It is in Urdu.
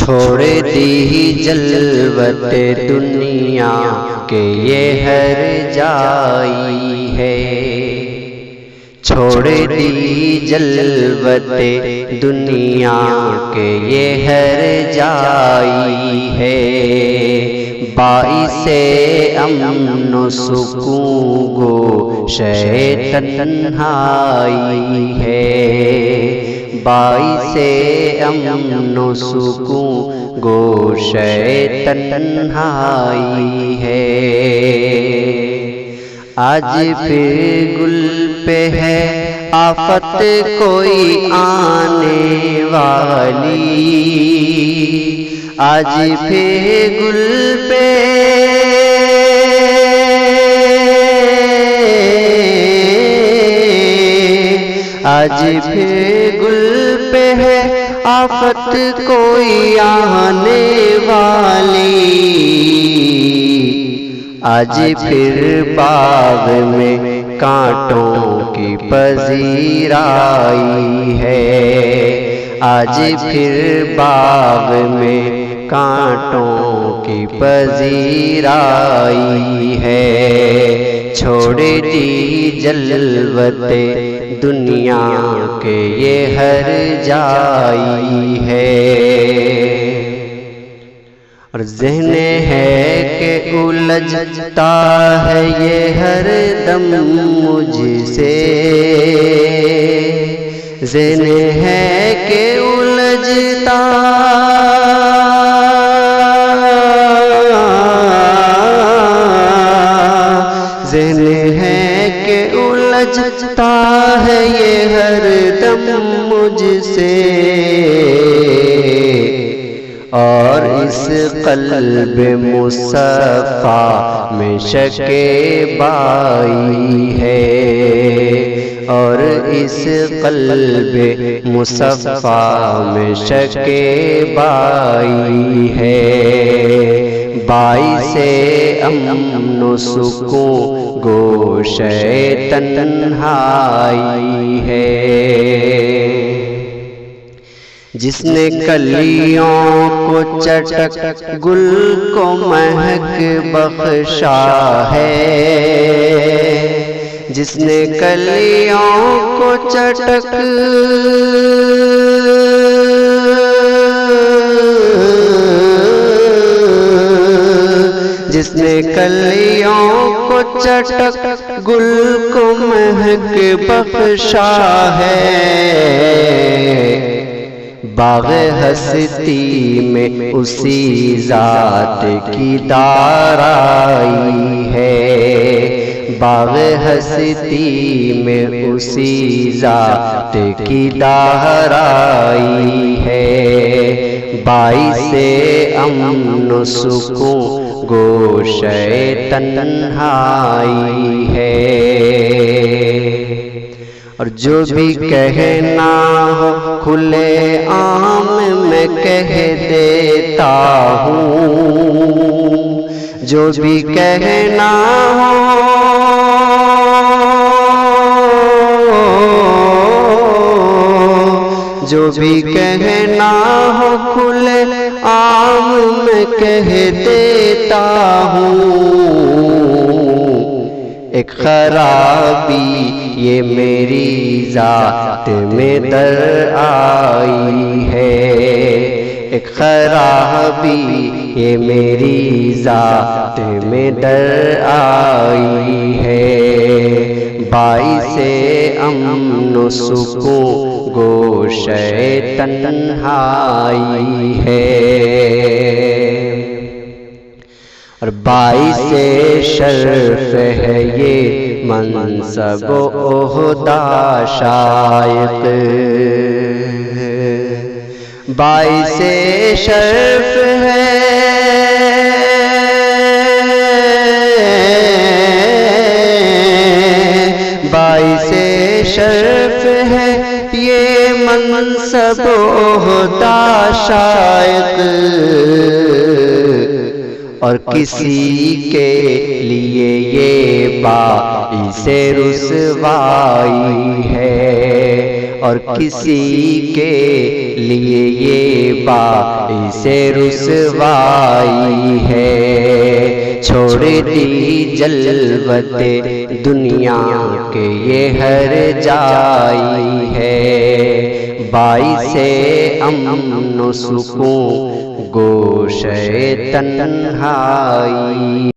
چھوڑ دی جلوت دنیا کہ یہ ہر جائی ہے، چھوڑ دی جلوت دنیا کہ یہ ہر جائی ہے، باعث امن و سکون گوشہ تنہائی ہے، باعث امن و سکون گوشہ تنہائی ہے۔ آج پھر گل پہ ہے آفت کوئی آنے والی، آج پھر گل پہ آج پھر گل پہ ہے آفت کوئی آنے والی، آج پھر باغ میں کانٹوں کی پذیرائی ہے، آج پھر باغ میں کانٹوں کی پذیرائی ہے، چھوڑ دی جلوت دنیا کے یہ ہر جائی ہے، اور ذہن ہے کہ الجھتا ہے یہ ہر دم مجھ سے، ذہن ہے کہ الجھتا ذہن ہے کہ الجھتا ہے یہ ہر دم مجھ سے، اور اس قلب مصفا میں شک بائی ہے، اور اس قلب مصفا میں شک بائی ہے، باعث امن و سکون گوشہ تنہائی ہے، جس نے کلیوں کو چٹک گل کو مہک بخشا ہے، جس نے کلیوں کو چٹک جس نے کلیوں کو چٹک گل کو مہک بخشا ہے، باغ ہستی میں اسی ذات کی دارائی ہے، باغ ہستی میں اسی ذات کی دارائی ہے، باعث امن و سکون گوشہ تنہائی ہے، اور جو بھی کہنا ہو کھلے عام میں کہہ دیتا ہوں، جو بھی کہنا ہو جو بھی کہنا ہو کھلے عام میں کہہ دیتا ہوں، ایک خرابی یہ میری ذات میں در آئی ہے، ایک خرابی یہ میری ذات میں در آئی ہے، باعث امن و سکون گوشہ تنہائی ہے، اور باعث شرف ہے یہ منصب و عہدہ شائق، باعث شرف ہے باعث شرف ہے یہ منصب و عہدہ شائق، اور کسی کے لیے یہ باعث رسوائی ہے، اور کسی کے لیے یہ باعث رسوائی ہے۔ چھوڑ دی جلوت دنیا کے یہ ہر جائی ہے، باعث امن و سکون گوشے تنہائی